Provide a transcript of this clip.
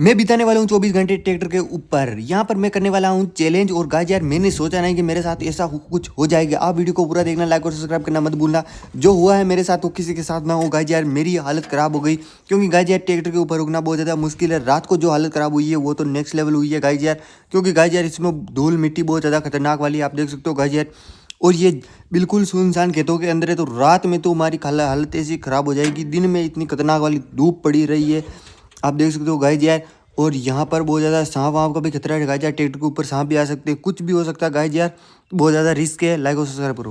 मैं बिताने वाला हूँ 24 घंटे ट्रैक्टर के ऊपर। यहाँ पर मैं करने वाला हूँ चैलेंज। और गाइस यार मैंने सोचा नहीं कि मेरे साथ ऐसा कुछ हो जाएगा। आप वीडियो को पूरा देखना, लाइक और सब्सक्राइब करना मत भूलना। जो हुआ है मेरे साथ वो किसी के साथ ना हो। गाइस यार मेरी हालत खराब हो गई, क्योंकि गाइस यार ट्रैक्टर के ऊपर रुकना बहुत ज़्यादा मुश्किल है। रात को जो हालत खराब हुई है वो तो नेक्स्ट लेवल हुई है गाइस यार, क्योंकि गाइस यार इसमें धूल मिट्टी बहुत ज़्यादा खतरनाक वाली आप देख सकते हो गाइस यार। और ये बिल्कुल सुनसान खेतों के अंदर है, तो रात में तो हमारी हालत ऐसी ख़राब हो जाएगी। दिन में इतनी खतरनाक वाली धूप पड़ी रही है, आप देख सकते हो गाइस यार। और यहाँ पर बहुत ज़्यादा सांप वाप का भी खतरा है गाइस यार। ट्रैक्टर के ऊपर सांप भी आ सकते हैं, कुछ भी हो सकता है गाइस यार। बहुत ज़्यादा रिस्क है। लाइक और सब्सक्राइब करो।